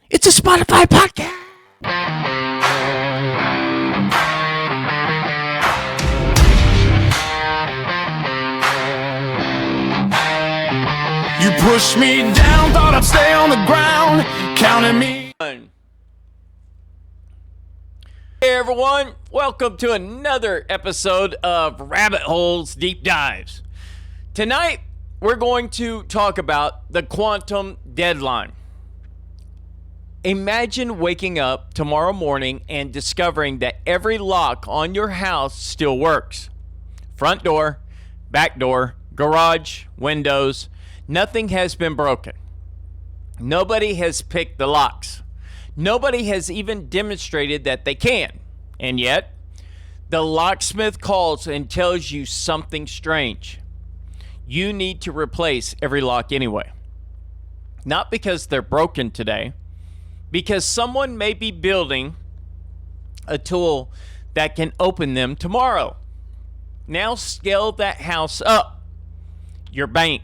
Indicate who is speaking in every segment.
Speaker 1: It's a Spotify podcast.
Speaker 2: You pushed me down, thought I'd stay on the ground, counting me.
Speaker 1: Hey everyone, welcome to another episode of Rabbit Holes Deep Dives. Tonight, we're going to talk about the quantum deadline. Imagine waking up tomorrow morning and discovering that every lock on your house still works. Front door, back door, garage, windows, nothing has been broken. Nobody has picked the locks. Nobody has even demonstrated that they can. And yet, the locksmith calls and tells you something strange. You need to replace every lock anyway. Not because they're broken today, because someone may be building a tool that can open them tomorrow. Now scale that house up. Your bank,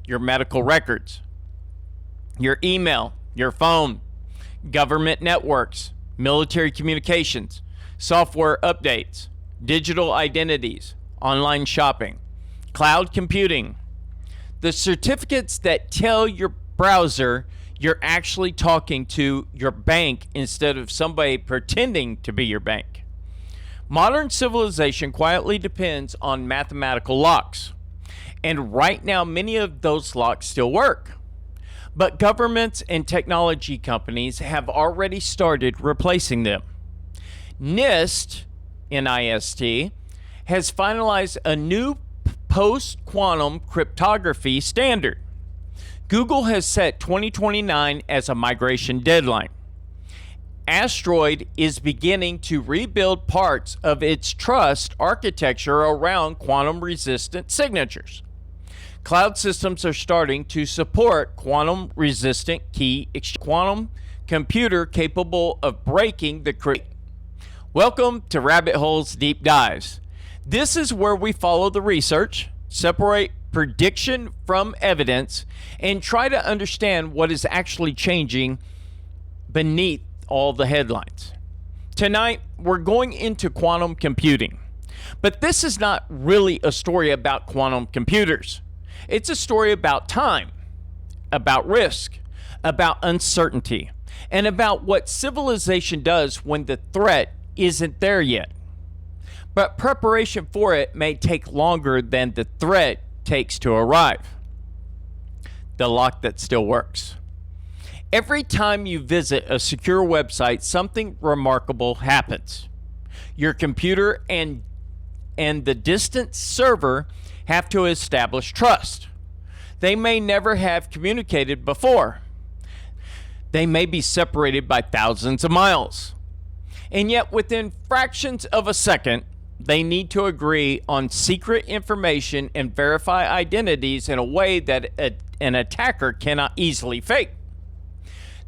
Speaker 1: your medical records, your email, your phone, government networks, military communications, software updates, digital identities, online shopping, cloud computing, the certificates that tell your browser you're actually talking to your bank instead of somebody pretending to be your bank. Modern civilization quietly depends on mathematical locks. And right now, many of those locks still work. But governments and technology companies have already started replacing them. NIST, N-I-S-T, has finalized a new post-quantum cryptography standard. Google has set 2029 as a migration deadline. Asteroid is beginning to rebuild parts of its trust architecture around quantum-resistant signatures. Cloud systems are starting to support quantum-resistant key exchange. Quantum computer capable of breaking the crypt. Welcome to Rabbit Holes Deep Dives. This is where we follow the research, separate prediction from evidence, and try to understand what is actually changing beneath all the headlines. Tonight, we're going into quantum computing. But this is not really a story about quantum computers. It's a story about time, about risk, about uncertainty, and about what civilization does when the threat isn't there yet. But preparation for it may take longer than the threat takes to arrive. The lock that still works. Every time you visit a secure website, something remarkable happens. Your computer and the distant server have to establish trust. They may never have communicated before. They may be separated by thousands of miles. And yet, within fractions of a second, they need to agree on secret information and verify identities in a way that an attacker cannot easily fake.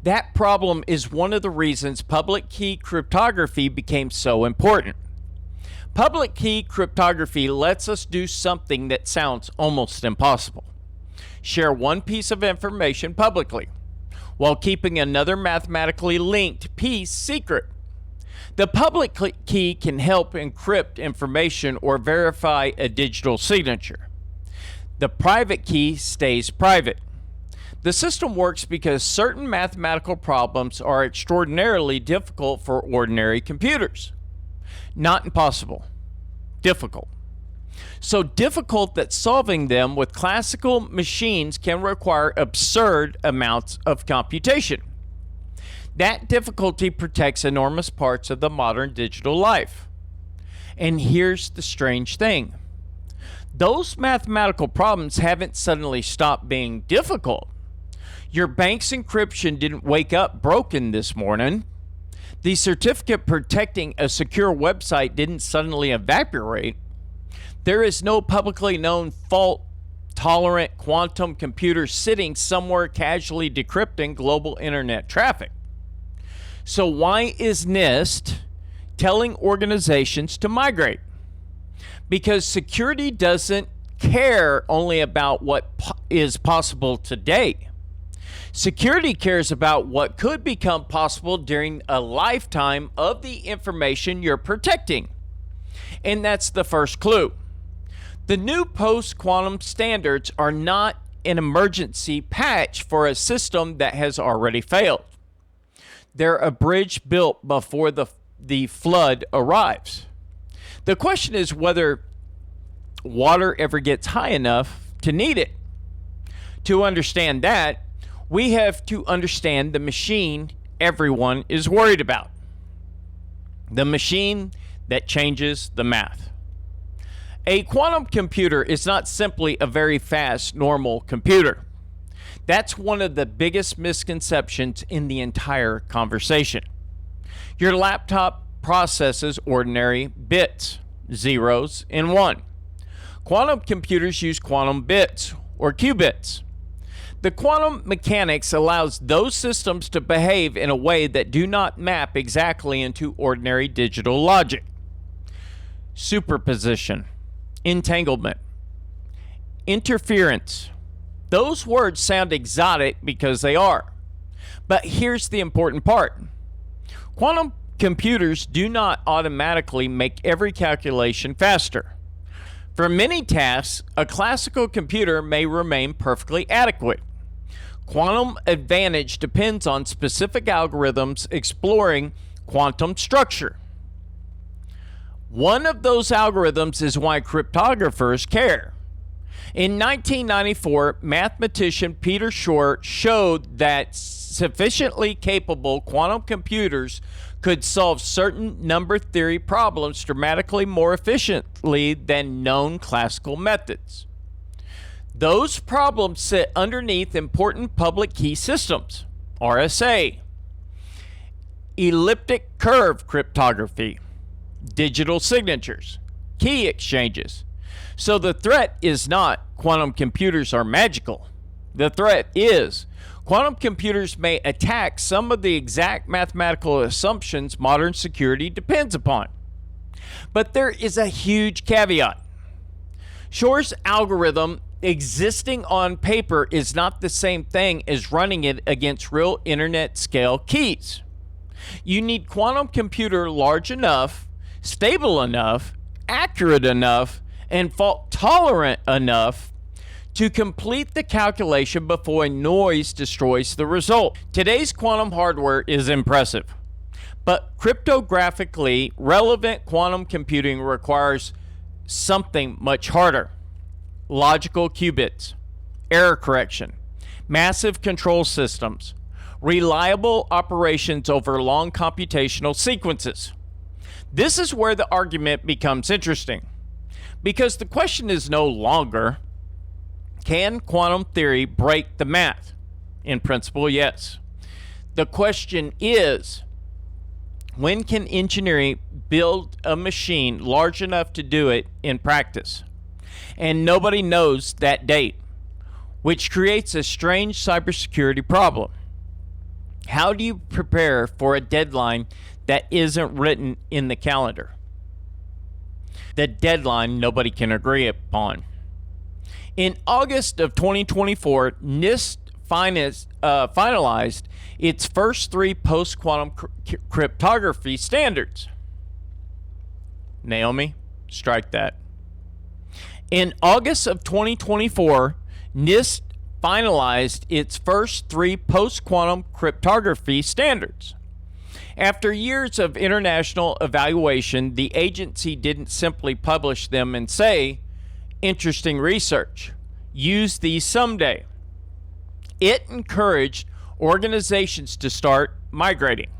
Speaker 1: That problem is one of the reasons public key cryptography became so important. Public key cryptography lets us do something that sounds almost impossible. Share one piece of information publicly, while keeping another mathematically linked piece secret. The public key can help encrypt information or verify a digital signature. The private key stays private. The system works because certain mathematical problems are extraordinarily difficult for ordinary computers. Not impossible, difficult. So difficult that solving them with classical machines can require absurd amounts of computation. That difficulty protects enormous parts of the modern digital life. And here's the strange thing. Those mathematical problems haven't suddenly stopped being difficult. Your bank's encryption didn't wake up broken this morning. The certificate protecting a secure website didn't suddenly evaporate. There is no publicly known fault-tolerant quantum computer sitting somewhere casually decrypting global internet traffic. So why is NIST telling organizations to migrate? Because security doesn't care only about what is possible today. Security cares about what could become possible during a lifetime of the information you're protecting. And that's the first clue. The new post-quantum standards are not an emergency patch for a system that has already failed. They're a bridge built before the flood arrives. The question is whether water ever gets high enough to need it. To understand that, we have to understand the machine everyone is worried about. The machine that changes the math. A quantum computer is not simply a very fast, normal computer. That's one of the biggest misconceptions in the entire conversation. Your laptop processes ordinary bits, zeros and one. Quantum computers use quantum bits, or qubits. The quantum mechanics allows those systems to behave in a way that do not map exactly into ordinary digital logic. Superposition, entanglement, interference. Those words sound exotic because they are. But here's the important part. Quantum computers do not automatically make every calculation faster. For many tasks, a classical computer may remain perfectly adequate. Quantum advantage depends on specific algorithms exploring quantum structure. One of those algorithms is why cryptographers care. In 1994, mathematician Peter Shor showed that sufficiently capable quantum computers could solve certain number theory problems dramatically more efficiently than known classical methods. Those problems sit underneath important public key systems, RSA, elliptic curve cryptography, digital signatures, key exchanges. So the threat is not quantum computers are magical. The threat is quantum computers may attack some of the exact mathematical assumptions modern security depends upon. But there is a huge caveat. Shor's algorithm existing on paper is not the same thing as running it against real internet scale keys. You need quantum computer large enough, stable enough, accurate enough, and fault-tolerant enough to complete the calculation before noise destroys the result. Today's quantum hardware is impressive, but cryptographically relevant quantum computing requires something much harder. Logical qubits, error correction, massive control systems, reliable operations over long computational sequences. This is where the argument becomes interesting, because the question is no longer, can quantum theory break the math? In principle, yes. The question is, when can engineering build a machine large enough to do it in practice? And nobody knows that date, which creates a strange cybersecurity problem. How do you prepare for a deadline that isn't written in the calendar? The deadline nobody can agree upon. In August of 2024, NIST finalized its first 3 post-quantum cryptography standards. Naomi, strike that. In August of 2024, NIST finalized its first 3 post-quantum cryptography standards. After years of international evaluation, the agency didn't simply publish them and say, interesting research, use these someday. It encouraged organizations to start migrating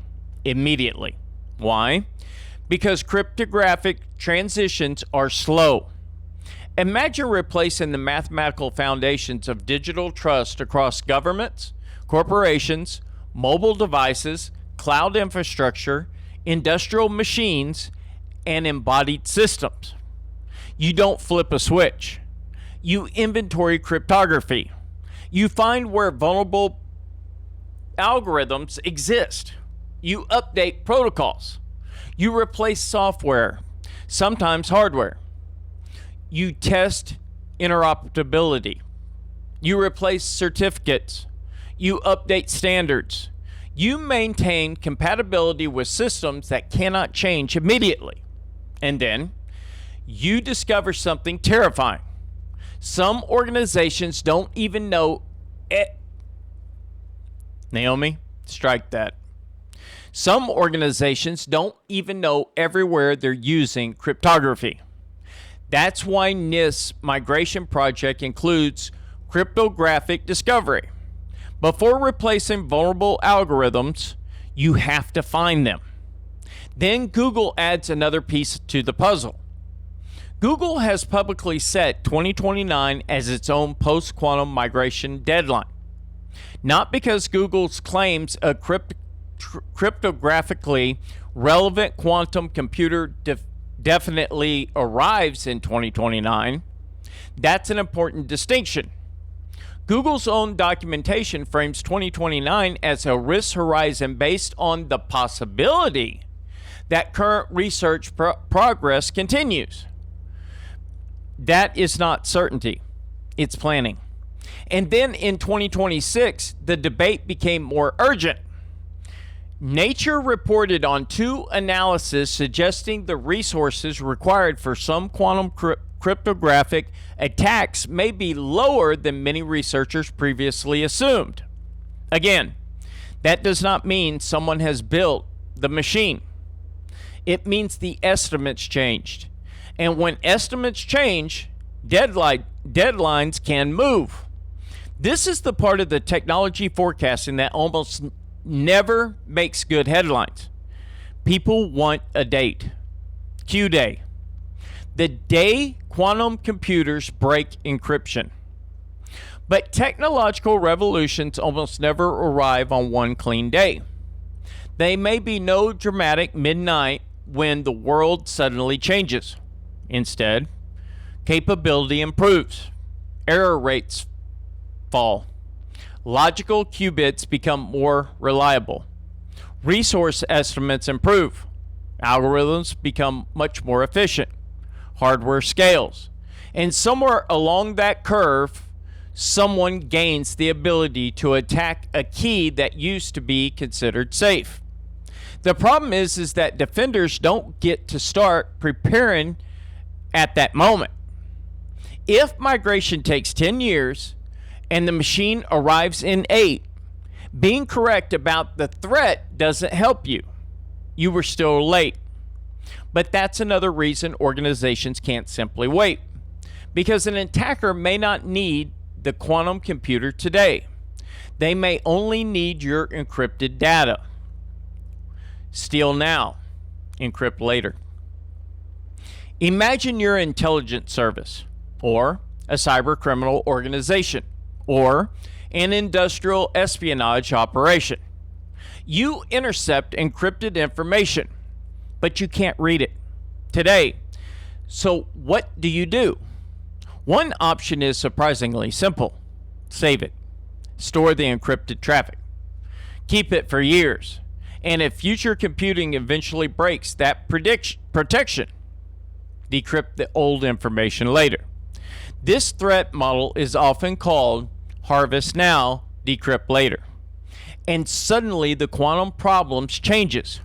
Speaker 1: immediately. Why? Because cryptographic transitions are slow. Imagine replacing the mathematical foundations of digital trust across governments, corporations, mobile devices, cloud infrastructure, industrial machines, and embodied systems. You don't flip a switch. You inventory cryptography. You find where vulnerable algorithms exist. You update protocols. You replace software, sometimes hardware. You test interoperability. You replace certificates. You update standards. You maintain compatibility with systems that cannot change immediately. And then you discover something terrifying. Some organizations don't even know it. Naomi, strike that. Some organizations don't even know everywhere they're using cryptography. That's why NIST's migration project includes cryptographic discovery. Before replacing vulnerable algorithms, you have to find them. Then Google adds another piece to the puzzle. Google has publicly set 2029 as its own post-quantum migration deadline. Not because Google's claims a cryptographically relevant quantum computer definitely arrives in 2029. That's an important distinction. Google's own documentation frames 2029 as a risk horizon based on the possibility that current research progress continues. That is not certainty, it's planning. And then in 2026, the debate became more urgent. Nature reported on 2 analyses suggesting the resources required for some quantum cryptographic attacks may be lower than many researchers previously assumed. Again, that does not mean someone has built the machine. It means the estimates changed. And when estimates change, deadlines can move. This is the part of the technology forecasting that almost never makes good headlines. People want a date. Q day. The day quantum computers break encryption. But technological revolutions almost never arrive on one clean day. They may be no dramatic midnight when the world suddenly changes. Instead, capability improves. Error rates fall. Logical qubits become more reliable. Resource estimates improve. Algorithms become much more efficient. Hardware scales. And somewhere along that curve, someone gains the ability to attack a key that used to be considered safe. The problem is that defenders don't get to start preparing at that moment. If migration takes 10 years and the machine arrives in 8, being correct about the threat doesn't help you. You were still late. But that's another reason organizations can't simply wait. Because an attacker may not need the quantum computer today. They may only need your encrypted data. Steal now, encrypt later. Imagine your intelligence service, or a cyber criminal organization, or an industrial espionage operation. You intercept encrypted information, but you can't read it today. So what do? One option is surprisingly simple. Save it. Store the encrypted traffic. Keep it for years. And if future computing eventually breaks that protection, decrypt the old information later. This threat model is often called harvest now, decrypt later. And suddenly the quantum problem changes.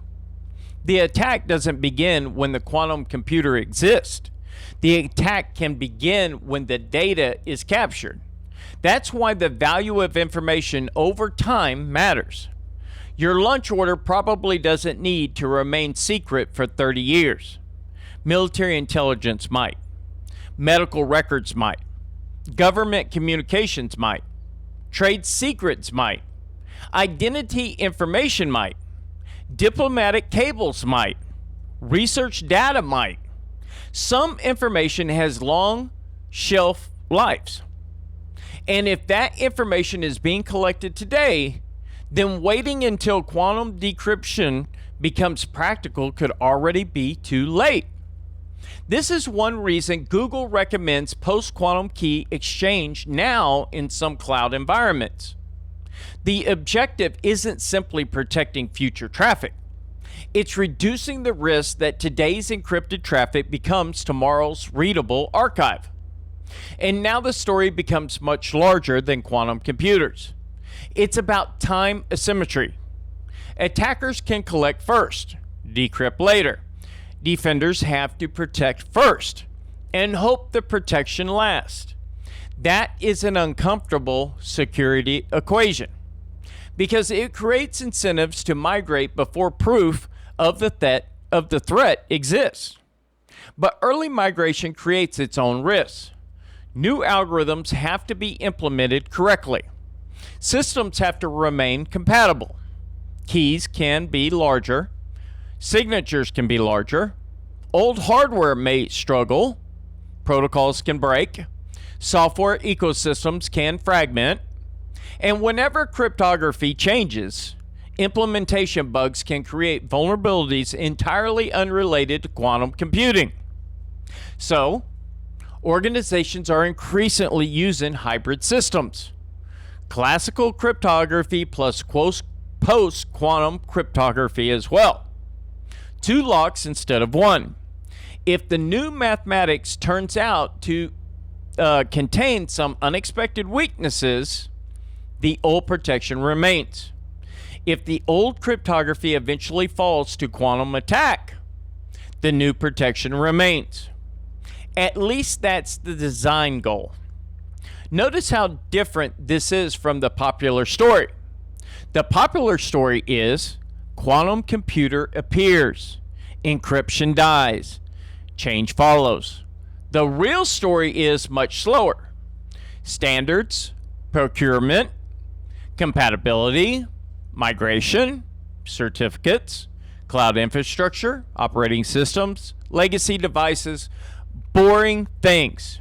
Speaker 1: The attack doesn't begin when the quantum computer exists. The attack can begin when the data is captured. That's why the value of information over time matters. Your lunch order probably doesn't need to remain secret for 30 years. Military intelligence might. Medical records might. Government communications might. Trade secrets might. Identity information might. Diplomatic cables might. Research data might. Some information has long shelf lives. And if that information is being collected today, then waiting until quantum decryption becomes practical could already be too late. This is one reason Google recommends post-quantum key exchange now in some cloud environments. The objective isn't simply protecting future traffic. It's reducing the risk that today's encrypted traffic becomes tomorrow's readable archive. And now the story becomes much larger than quantum computers. It's about time asymmetry. Attackers can collect first, decrypt later. Defenders have to protect first and hope the protection lasts. That is an uncomfortable security equation because it creates incentives to migrate before proof of the threat exists. But early migration creates its own risks. New algorithms have to be implemented correctly. Systems have to remain compatible. Keys can be larger. Signatures can be larger. Old hardware may struggle. Protocols can break. Software ecosystems can fragment. And whenever cryptography changes, implementation bugs can create vulnerabilities entirely unrelated to quantum computing. So, organizations are increasingly using hybrid systems. Classical cryptography plus post-quantum cryptography as well. 2 locks instead of 1. If the new mathematics turns out to contain some unexpected weaknesses, the old protection remains. If the old cryptography eventually falls to quantum attack, the new protection remains. At least that's the design goal. Notice how different this is from the popular story. The popular story is quantum computer appears, encryption dies, change follows. The real story is much slower. Standards, procurement, compatibility, migration, certificates, cloud infrastructure, operating systems, legacy devices, boring things.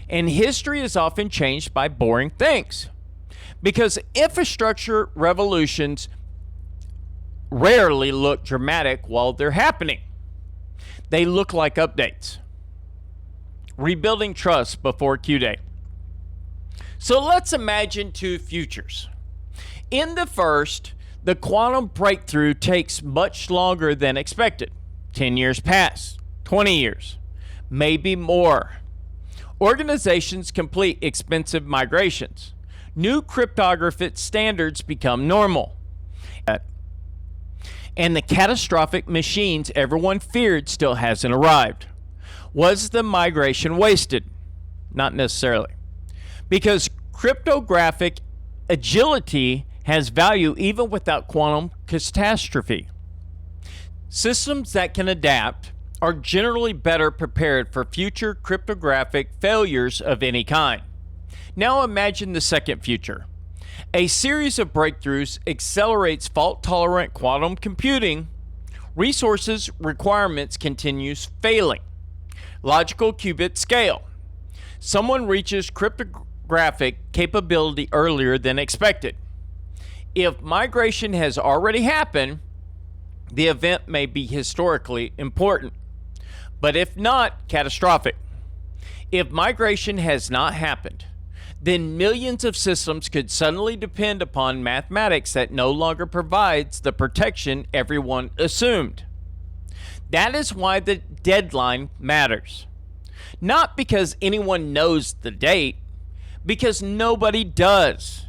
Speaker 1: And history is often changed by boring things because infrastructure revolutions rarely look dramatic while they're happening. They look like updates. Rebuilding trust before Q-Day. So let's imagine 2 futures. In the first, the quantum breakthrough takes much longer than expected. 10 years pass, 20 years, maybe more. Organizations complete expensive migrations. New cryptographic standards become normal. And the catastrophic machines everyone feared still hasn't arrived. Was the migration wasted? Not necessarily. Because cryptographic agility has value even without quantum catastrophe. Systems that can adapt are generally better prepared for future cryptographic failures of any kind. Now imagine the second future. A series of breakthroughs accelerates fault-tolerant quantum computing. Resources requirements continues failing. Logical qubit scale. Someone reaches cryptographic capability earlier than expected. If migration has already happened, the event may be historically important, but if not, catastrophic. If migration has not happened, then millions of systems could suddenly depend upon mathematics that no longer provides the protection everyone assumed. That is why the deadline matters. Not because anyone knows the date, because nobody does.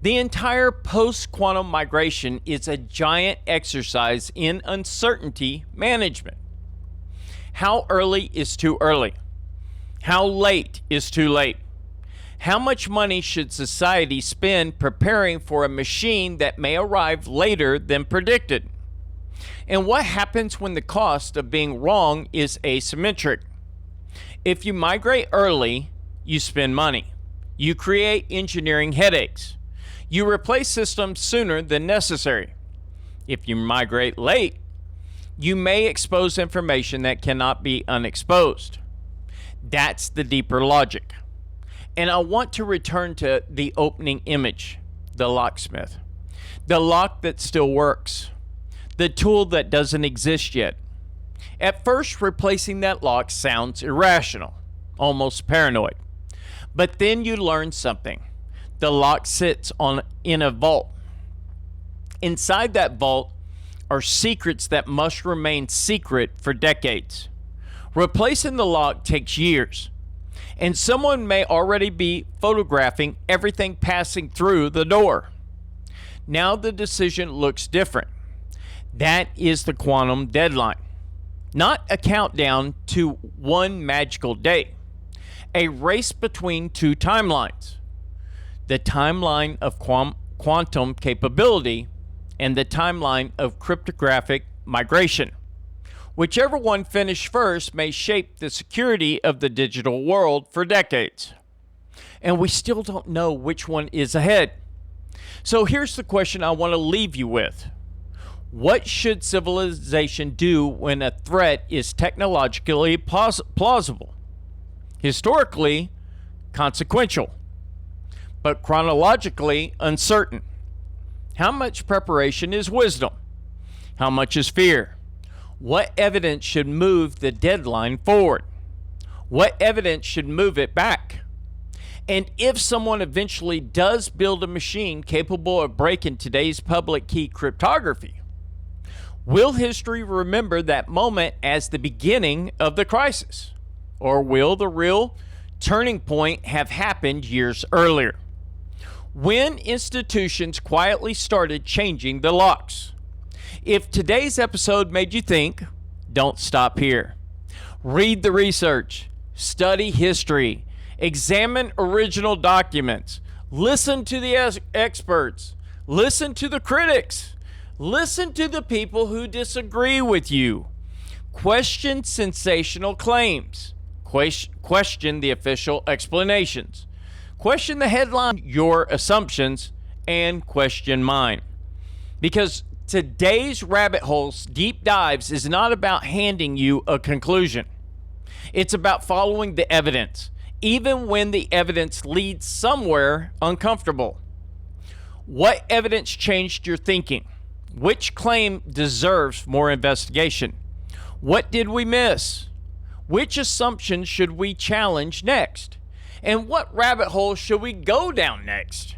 Speaker 1: The entire post-quantum migration is a giant exercise in uncertainty management. How early is too early? How late is too late? How much money should society spend preparing for a machine that may arrive later than predicted? And what happens when the cost of being wrong is asymmetric? If you migrate early, you spend money. You create engineering headaches. You replace systems sooner than necessary. If you migrate late, you may expose information that cannot be unexposed. That's the deeper logic. And I want to return to the opening image, the locksmith. The lock that still works. The tool that doesn't exist yet. At first, replacing that lock sounds irrational, almost paranoid. But then you learn something. The lock sits in a vault. Inside that vault are secrets that must remain secret for decades. Replacing the lock takes years. And someone may already be photographing everything passing through the door. Now the decision looks different. That is the quantum deadline. Not a countdown to one magical day. A race between two timelines. The timeline of quantum capability and the timeline of cryptographic migration. Whichever one finished first may shape the security of the digital world for decades. And we still don't know which one is ahead. So here's the question I want to leave you with. What should civilization do when a threat is technologically plausible? Historically, consequential, but chronologically uncertain. How much preparation is wisdom? How much is fear? What evidence should move the deadline forward? What evidence should move it back? And if someone eventually does build a machine capable of breaking today's public key cryptography, will history remember that moment as the beginning of the crisis? Or will the real turning point have happened years earlier? When institutions quietly started changing the locks? If today's episode made you think, don't stop here. Read the research, study history, examine original documents, listen to the experts, listen to the critics, listen to the people who disagree with you, question sensational claims, question the official explanations, question the headline, your assumptions, and question mine. Because today's rabbit holes deep dives is not about handing you a conclusion. It's about following the evidence, even when the evidence leads somewhere uncomfortable. What evidence changed your thinking? Which claim deserves more investigation? What did we miss? Which assumption should we challenge next? And what rabbit hole should we go down next?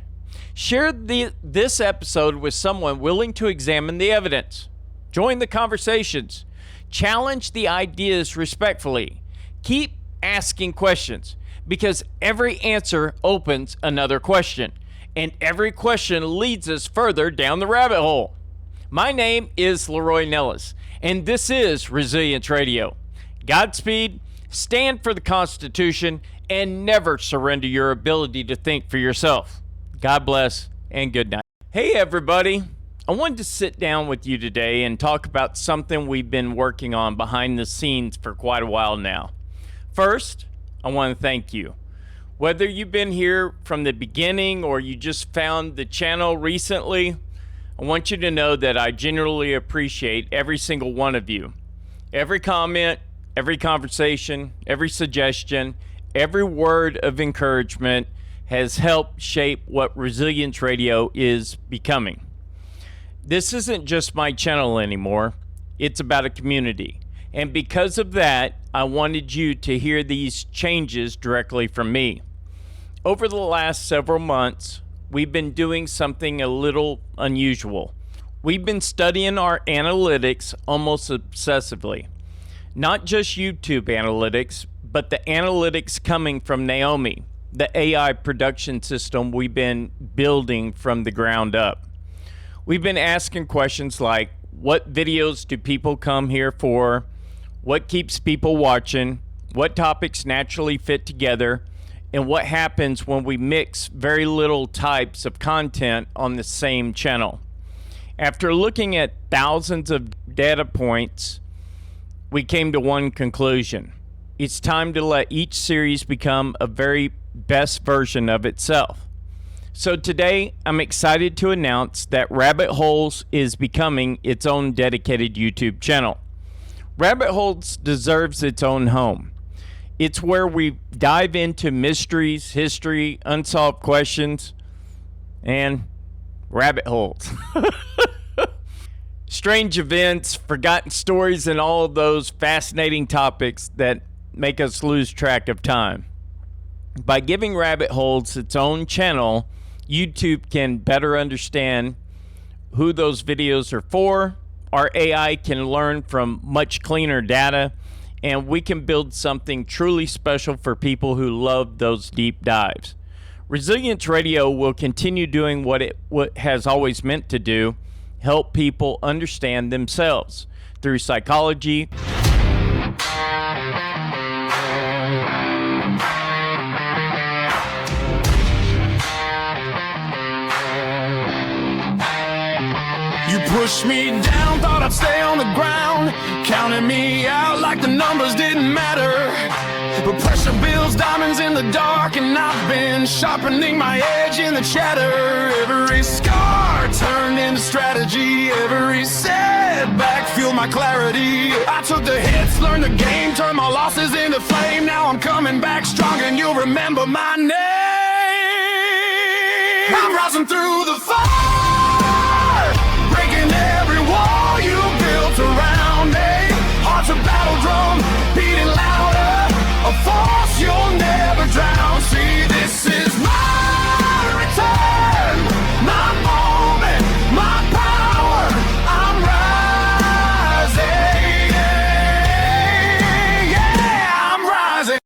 Speaker 1: Share this episode with someone willing to examine the evidence. Join the conversations. Challenge the ideas respectfully. Keep asking questions, because every answer opens another question, and every question leads us further down the rabbit hole. My name is Leroy Nellis, and this is Resilience Radio. Godspeed, stand for the Constitution, and never surrender your ability to think for yourself. God bless, and good night. Hey everybody, I wanted to sit down with you today and talk about something we've been working on behind the scenes for quite a while now. First, I want to thank you. Whether you've been here from the beginning or you just found the channel recently, I want you to know that I genuinely appreciate every single one of you. Every comment, every conversation, every suggestion, every word of encouragement has helped shape what Resilience Radio is becoming. This isn't just my channel anymore. It's about a community. And because of that, I wanted you to hear these changes directly from me. Over the last several months, we've been doing something a little unusual. We've been studying our analytics almost obsessively. Not just YouTube analytics, but the analytics coming from Naomi, the AI production system we've been building from the ground up. We've been asking questions like, what videos do people come here for? What keeps people watching? What topics naturally fit together? And what happens when we mix very little types of content on the same channel? After looking at thousands of data points, we came to one conclusion. It's time to let each series become a very best version of itself. So today, I'm excited to announce that Rabbit Holes is becoming its own dedicated YouTube channel. Rabbit Holes deserves its own home. It's where we dive into mysteries, history, unsolved questions, and rabbit holes. Strange events, forgotten stories, and all of those fascinating topics that make us lose track of time. By giving Rabbit Holes its own channel, YouTube can better understand who those videos are for. Our AI can learn from much cleaner data, and we can build something truly special for people who love those deep dives. Resilience Radio will continue doing what it has always meant to do, help people understand themselves through psychology,
Speaker 2: You pushed me down, thought I'd stay on the ground, counting me out like the numbers didn't matter. But pressure builds diamonds in the dark, and I've been sharpening my edge in the chatter. Every scar turned into strategy, every setback fueled my clarity. I took the hits, learned the game, turned my losses into flame. Now I'm coming back strong, and you'll remember my name. I'm rising through the fire.